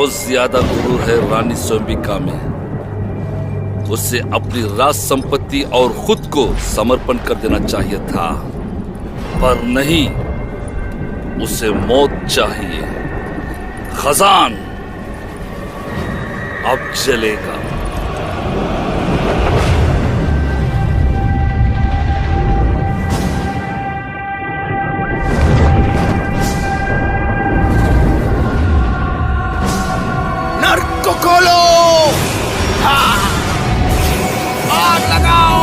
बहुत ज्यादा गुरूर है रानी स्वयंबिका में। उसे अपनी राज संपत्ति और खुद को समर्पण कर देना चाहिए था, पर नहीं, उसे मौत चाहिए। खजान अब जलेगा। नर्क को खोलो, आग लगाओ।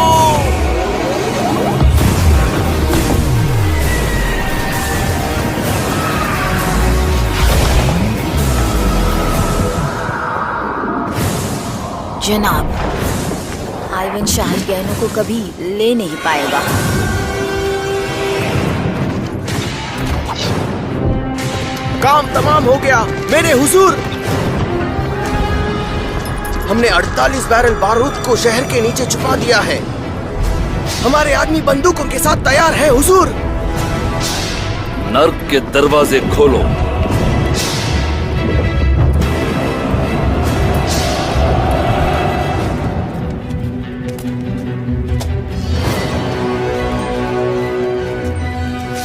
जनाब, आइवन शाही गहनों को कभी ले नहीं पाएगा। काम तमाम हो गया मेरे हुजूर। हमने 48 बैरल बारूद को शहर के नीचे छुपा दिया है। हमारे आदमी बंदूकों के साथ तैयार है हुजूर। नर्क के दरवाजे खोलो।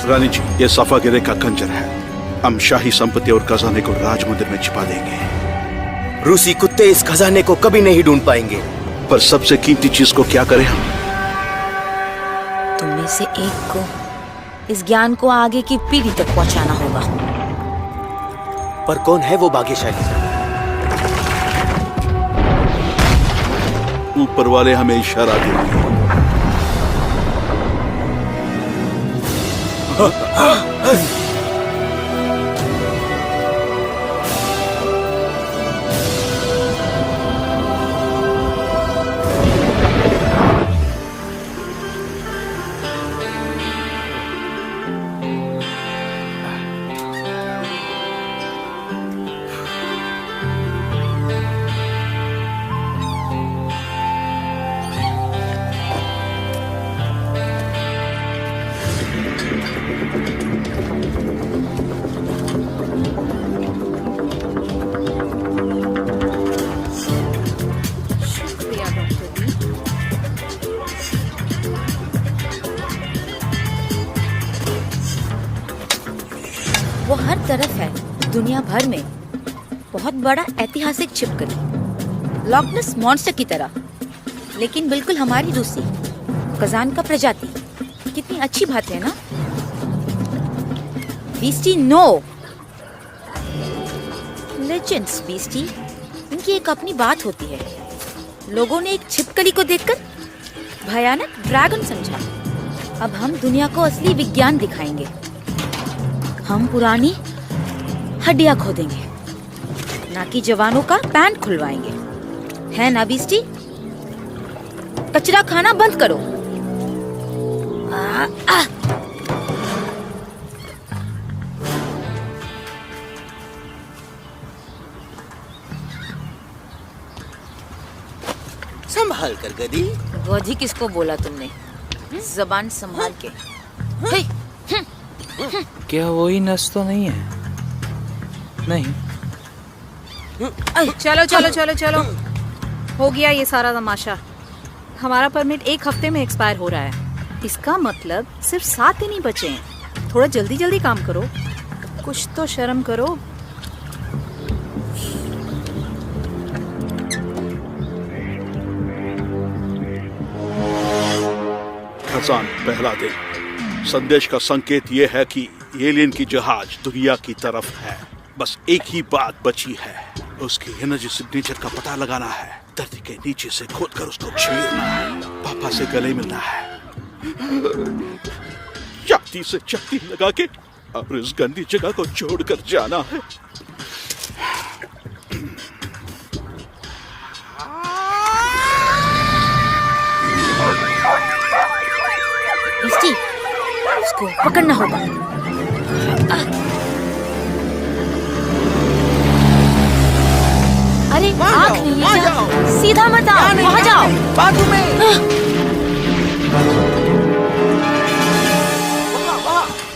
रानी जी, ये सफा गिरे का खंजर है। हम शाही संपत्ति और खजाने को राज मंदिर में छिपा देंगे। रूसी कुत्ते इस खजाने को कभी नहीं ढूंढ पाएंगे। पर सबसे कीमती चीज को क्या करें हम? तुम में से एक को इस ज्ञान को आगे की पीढ़ी तक पहुंचाना होगा। पर कौन है वो भाग्यशाली? ऊपर वाले हमें इशारा देंगे। वो हर तरफ है, दुनिया भर में। बहुत बड़ा ऐतिहासिक छिपकली, लॉकनेस मॉन्स्टर की तरह, लेकिन बिल्कुल हमारी रूसी खजान का प्रजाति। कितनी अच्छी बात है ना? बीस्टी नो, लेजेंड्स बीस्टी, इनकी एक अपनी बात होती है। लोगों ने एक छिपकली को देखकर भयानक ड्रैगन समझा। अब हम दुनिया को असली विज्ञान दिखाएंगे। हम पुरानी हड्डियां खोदेंगे, ना कि जवानों का पैंट खुलवाएंगे। है ना बीस्टी? कचरा खाना बंद करो। संभाल कर गदी। गधी किसको बोला तुमने? जबान संभाल के। हे, क्या वही नस तो नहीं है? नहीं। चलो चलो चलो चलो, हो गया ये सारा तमाशा। हमारा परमिट 1 हफ्ते में एक्सपायर हो रहा है। इसका मतलब सिर्फ 7 दिन ही बचे हैं। थोड़ा जल्दी जल्दी काम करो, कुछ तो शर्म करो। खजान पहला दिन। संदेश का संकेत ये है कि एलियन की जहाज दुनिया की तरफ है। बस एक ही बात बची है, उसकी एनर्जी सिग्नेचर का पता लगाना है। धरती के नीचे से खोदकर उसको छीनना है। पापा से गले मिलना है, छाती से छाती लगा के और इस गंदी जगह को छोड़कर जाना है। उसको पकड़ना होगा। अरे आँख नहीं है क्या? सीधा मत आओ, वहाँ जाओ। बाजू में।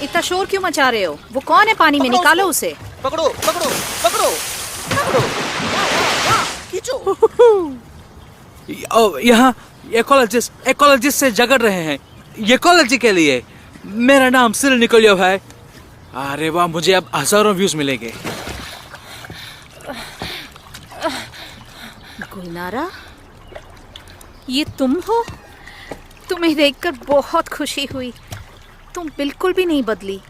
इतना शोर क्यों मचा रहे हो? वो कौन है पानी में? निकालो उसे। पकड़ो पकड़ो पकड़ो। यहाँ इकोलॉजिस्ट से झगड़ रहे हैं इकोलॉजी के लिए। मेरा नाम सिरिल निकोलियोव है। अरे वाह, मुझे अब हजारों व्यूज मिलेंगे। गुलनारा, ये तुम हो? तुम्हें देखकर बहुत खुशी हुई। तुम बिल्कुल भी नहीं बदली।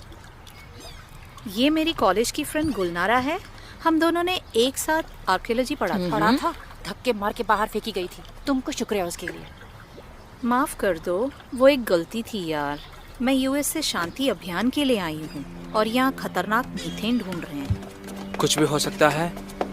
ये मेरी कॉलेज की फ्रेंड गुलनारा है। हम दोनों ने एक साथ आर्कियोलॉजी पढ़ा था। धक्के मार के बाहर फेंकी गई थी। तुमको शुक्र है उसके लिए। माफ कर दो, वो एक गलती थी यार। मैं यूएस से शांति अभियान के लिए आई हूँ और यहाँ खतरनाक मीथेन ढूंढ रहे हैं। कुछ भी हो सकता है।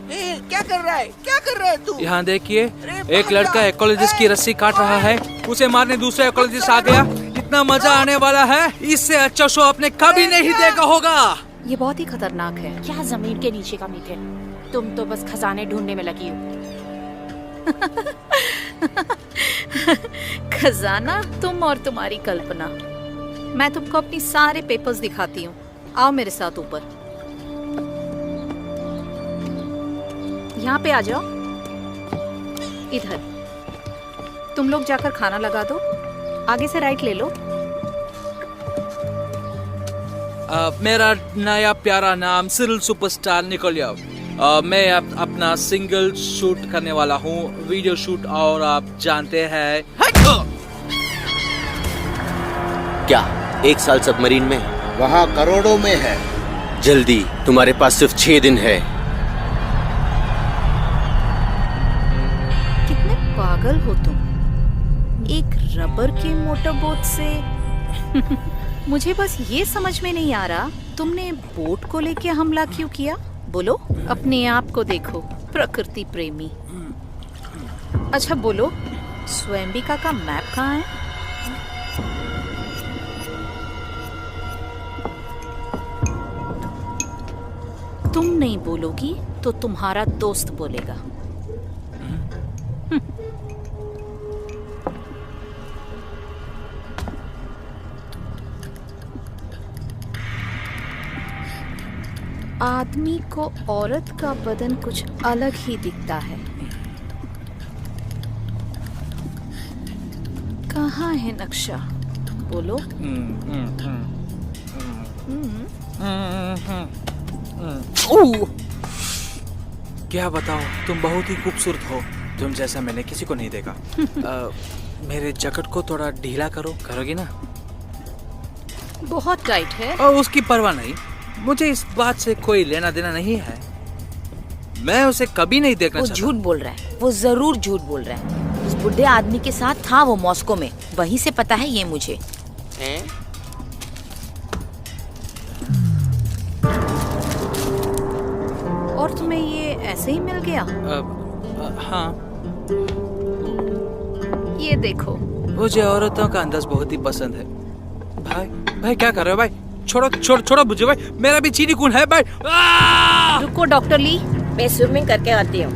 क्या कर रहा है? क्या कर रहा है तू? यहाँ देखिए, एक लड़का इकोलॉजिस्ट की रस्सी काट रहा है। उसे मारने दूसरा इकोलॉजिस्ट आ गया। इतना मजा आने वाला है, इससे अच्छा शो आपने कभी नहीं देखा होगा। ये बहुत ही खतरनाक है। क्या जमीन के नीचे का मीथेन? तुम तो बस खजाने ढूंढने में लगी हो। खजाना? तुम और तुम्हारी कल्पना। मैं तुमको अपनी सारे पेपर्स दिखाती हूँ। आओ मेरे साथ ऊपर। यहाँ पे आ जाओ। इधर। तुम लोग जाकर खाना लगा दो। आगे से राइट ले लो। मेरा नया प्यारा नाम सिरिल सुपरस्टार निकोलियोव। मैं अपना सिंगल शूट करने वाला हूँ, वीडियो शूट। और आप जानते हैं क्या 1 साल सबमरीन में? वहाँ करोड़ों में है। जल्दी, तुम्हारे पास सिर्फ 6 दिन है। कितने पागल हो तुम। एक रबर के मोटर बोट से मुझे बस ये समझ में नहीं आ रहा, तुमने बोट को लेके हमला क्यों किया? बोलो, अपने आप को देखो, प्रकृति प्रेमी। अच्छा बोलो, स्वयंबिका का मैप कहाँ है? तुम नहीं बोलोगी तो तुम्हारा दोस्त बोलेगा। आदमी को औरत का बदन कुछ अलग ही दिखता है। कहाँ है नक्शा? बोलो। क्या बताओ, तुम बहुत ही खूबसूरत हो। तुम जैसा मैंने किसी को नहीं देखा। मेरे जैकेट को थोड़ा ढीला करोगी ना? बहुत टाइट है। और उसकी परवाह नहीं, मुझे इस बात से कोई लेना देना नहीं है। मैं उसे कभी नहीं देखना चाहता। वो झूठ बोल रहा है। वो जरूर झूठ बोल रहा है। उस बुढ़े आदमी के साथ था वो मॉस्को में। वहीं से पता है ये मुझे। और तुम्हें ये ऐसे ही मिल गया? हाँ। ये देखो। मुझे औरतों का अंदाज बहुत ही पसंद है। भाई क्या कर रहे हो भाई? छोड़ो मुझे भाई, मेरा भी चीनी खून है भाई। रुको डॉक्टर ली, मैं स्विमिंग करके आती हूँ।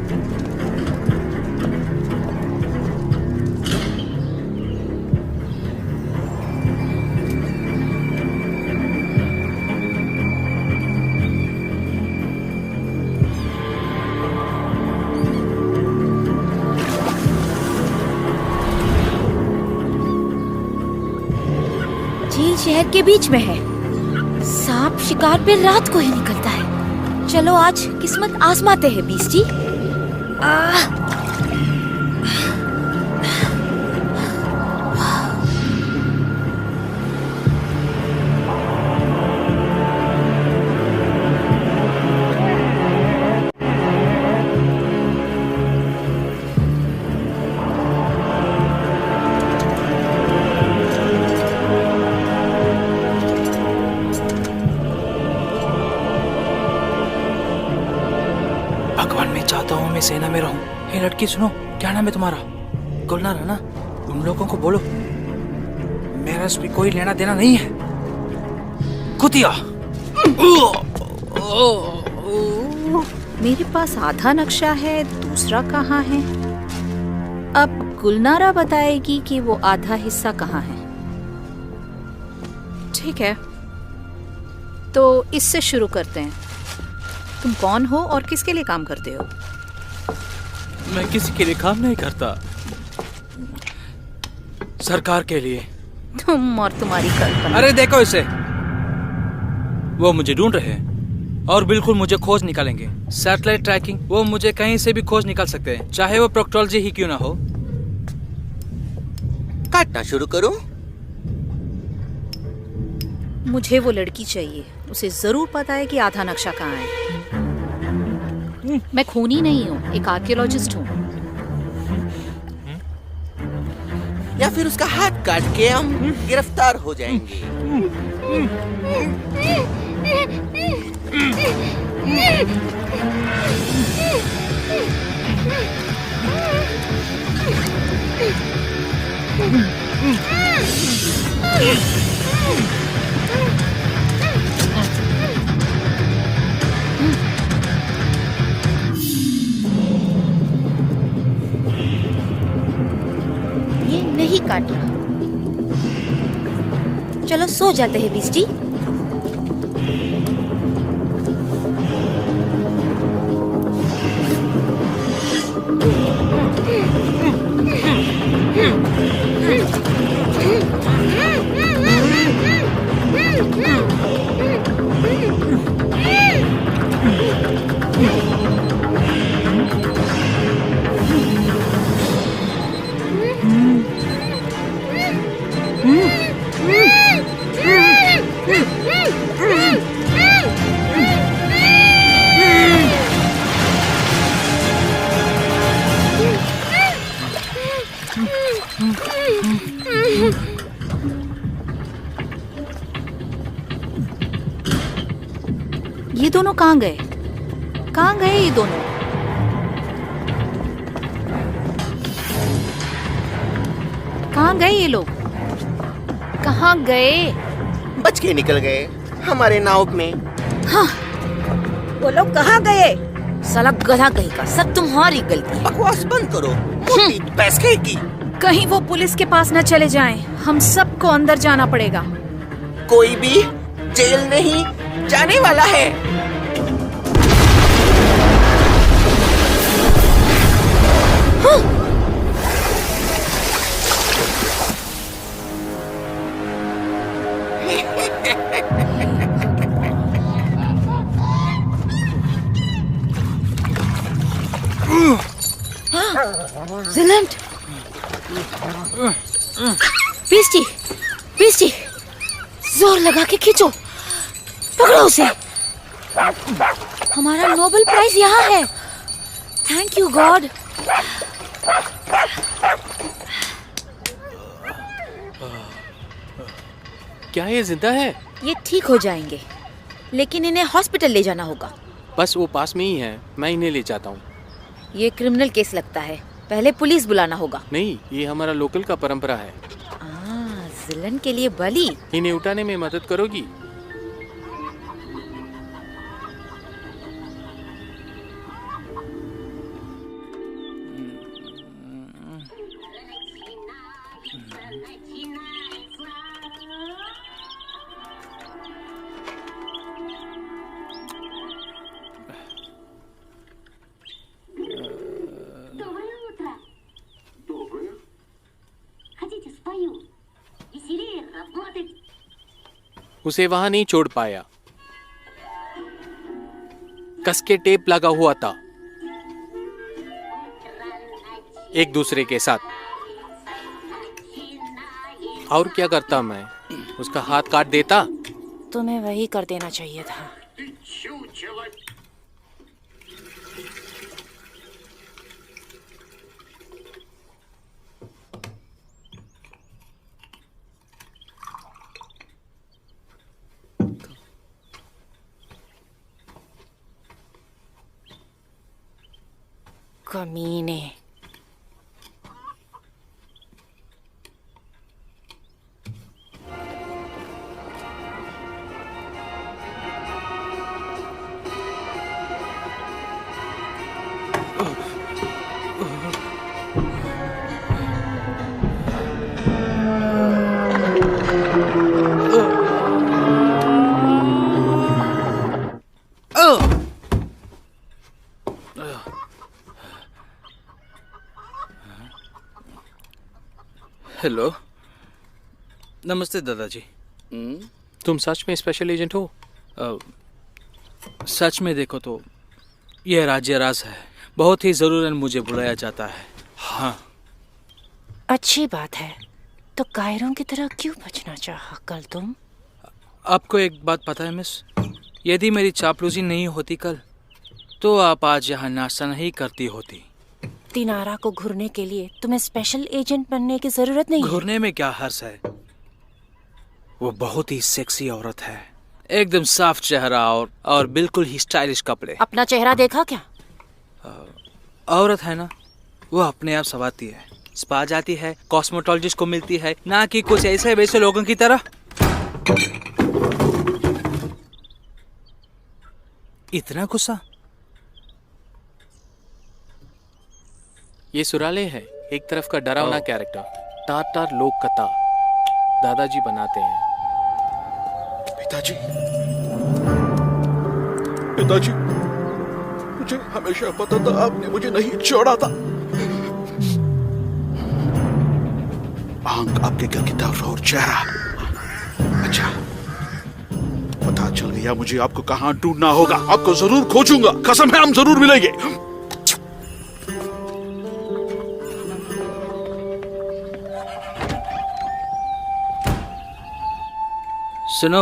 झील शहर के बीच में है। सांप शिकार पे रात को ही निकलता है। चलो आज किस्मत आजमाते हैं बीस जी। भगवान, मैं चाहता हूँ मैं सेना में रहूं। हे लड़की सुनो, क्या नाम है तुम्हारा? गुलनारा ना? उन लोगों को बोलो मेरा इसमें कोई लेना देना नहीं है। कुतिया। मेरे पास आधा नक्शा है, दूसरा कहाँ है? अब गुलनारा बताएगी कि वो आधा हिस्सा कहाँ है। ठीक है, तो इससे शुरू करते हैं। तुम कौन हो और किसके लिए काम करते हो? मैं किसी के लिए काम नहीं करता, सरकार के लिए। तुम और तुम्हारी कल्पना। अरे देखो इसे, वो मुझे ढूंढ रहे हैं और बिल्कुल मुझे खोज निकालेंगे। सैटेलाइट ट्रैकिंग, वो मुझे कहीं से भी खोज निकाल सकते हैं, चाहे वो प्रोक्टोलॉजी ही क्यों ना हो। काटना शुरू करूं? मुझे वो लड़की चाहिए, उसे जरूर पता है कि आधा नक्शा कहाँ है। मैं खूनी नहीं हूँ, एक आर्कियोलॉजिस्ट हूँ। या फिर उसका हाथ काट के हम गिरफ्तार हो जाएंगे। ये नहीं काटा। चलो सो जाते हैं बीस्टी। ये दोनों कहाँ गए? कहाँ गए ये दोनों? कहाँ गए ये लोग? कहाँ गए? बच के निकल गए हमारे नाव में। हाँ, वो लोग कहाँ गए? साला गधा कहीं का, सब तुम्हारी गलती है। बकवास बंद करो, मोटी पैसे की। कहीं वो पुलिस के पास न चले जाएं, हम सबको अंदर जाना पड़ेगा। कोई भी जेल नहीं जाने वाला है। जिलेंट, बीस्टी, बीस्टी, जोर लगा के खींचो, पकड़ो उसे। हमारा नोबेल प्राइज यहाँ है। Thank you God. क्या ये जिंदा है? ये ठीक हो जाएंगे, लेकिन इन्हें हॉस्पिटल ले जाना होगा। बस वो पास में ही है, मैं इन्हें ले जाता हूँ। ये क्रिमिनल केस लगता है, पहले पुलिस बुलाना होगा। नहीं, ये हमारा लोकल का परंपरा है। जिलन के लिए बलि। इन्हें उठाने में मदद करोगी? उसे वहां नहीं छोड़ पाया, कस के टेप लगा हुआ था एक दूसरे के साथ। और क्या करता मैं? उसका हाथ काट देता। तुम्हें वही कर देना चाहिए था। कमीने। हेलो, नमस्ते दादाजी। तुम सच में स्पेशल एजेंट हो? सच में देखो तो यह राज्य राज है। बहुत ही ज़रूरन मुझे बुलाया जाता है। हाँ। अच्छी बात है। तो कायरों की तरह क्यों बचना चाहा कल तुम? आपको एक बात पता है मिस, यदि मेरी चापलूसी नहीं होती कल, तो आप आज यहाँ नाश्ता नहीं करती होती। दिनारा को घुरने के लिए तुम्हें स्पेशल एजेंट बनने की जरूरत नहीं है। घुरने में क्या हर्ष है? वो बहुत ही सेक्सी औरत है, एकदम साफ चेहरा और बिल्कुल ही स्टाइलिश कपड़े। अपना चेहरा देखा क्या? औरत है ना, वो अपने आप संवारती है, स्पा जाती है, कॉस्मेटोलॉजिस्ट को मिलती है, ना कि कुछ ऐसे वैसे लोगों की तरह। इतना गुस्सा? ये सुराले है, एक तरफ का डरावना कैरेक्टर, टार लोक कथा दादाजी बनाते हैं। पिताजी, पिताजी, मुझे हमेशा पता था आपने मुझे नहीं छोड़ा था। आंख आपके घर की तरफ और चेहरा। अच्छा, पता चल गया मुझे आपको कहां ढूंढना होगा। आपको जरूर खोजूंगा, कसम है हम जरूर मिलेंगे। सुनो,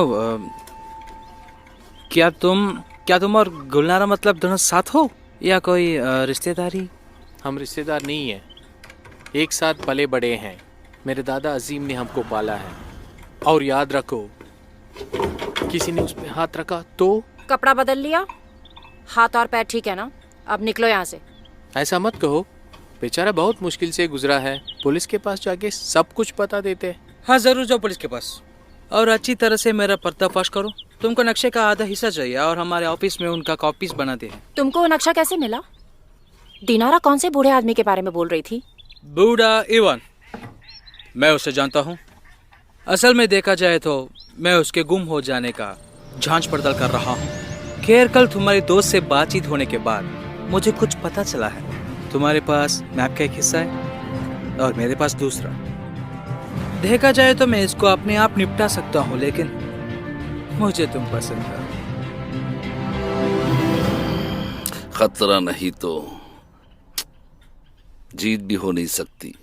क्या तुम और गुलनारा मतलब दोनों साथ हो या कोई रिश्तेदारी? हम रिश्तेदार नहीं हैं, एक साथ पले बड़े हैं। मेरे दादा अजीम ने हमको पाला है। और याद रखो, किसी ने उस पे हाथ रखा तो कपड़ा बदल लिया, हाथ और पैर ठीक है ना? अब निकलो यहाँ से। ऐसा मत कहो, बेचारा बहुत मुश्किल से गुजरा है। पुलिस के पास जाके सब कुछ बता देते। हाँ, जरूर जाओ पुलिस के पास और अच्छी तरह से मेरा पर्दाफाश करो। तुमको नक्शे का आधा हिस्सा चाहिए और हमारे ऑफिस में उनका कॉपीज बनाते हैं। तुमको वो नक्शा कैसे मिला? दिनारा कौन से बूढ़े आदमी के बारे में बोल रही थी? बूढ़ा इवन, मैं उसे जानता हूँ। असल में देखा जाए तो मैं उसके गुम हो जाने का जांच पड़ताल कर रहा हूँ। खैर, कल तुम्हारे दोस्त से बातचीत होने के बाद मुझे कुछ पता चला है। तुम्हारे पास मैप का एक हिस्सा है और मेरे पास दूसरा। देखा जाए तो मैं इसको अपने आप निपटा सकता हूँ, लेकिन मुझे तुम पसंद हो। खतरा नहीं तो जीत भी हो नहीं सकती।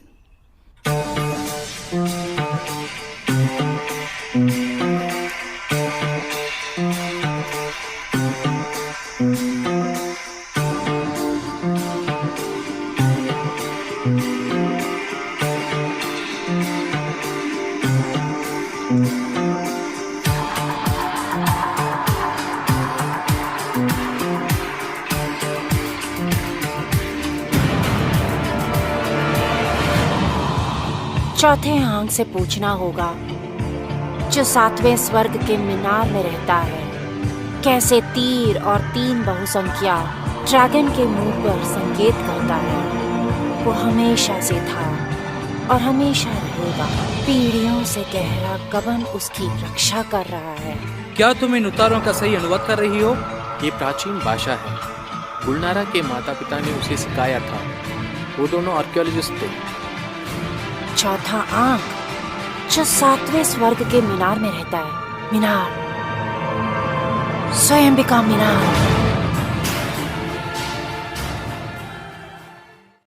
चौथे आंख से पूछना होगा, जो 7वें स्वर्ग के मीनार में रहता है, कैसे तीर और 3 बहुसंख्या ड्रैगन के मुंह पर संकेत करता है। वो हमेशा से था और हमेशा रहेगा। पीढ़ियों से गहरा कवन उसकी रक्षा कर रहा है। क्या तुम इन उतारों का सही अनुवाद कर रही हो? ये प्राचीन भाषा है। गुलनारा के माता पिता ने उसे सिखाया था। वो दोनों आर्कियोलॉजिस्ट थे। चौथा आंख जो 7वें स्वर्ग के मीनार में रहता है। मीनार, स्वयं का मीनार।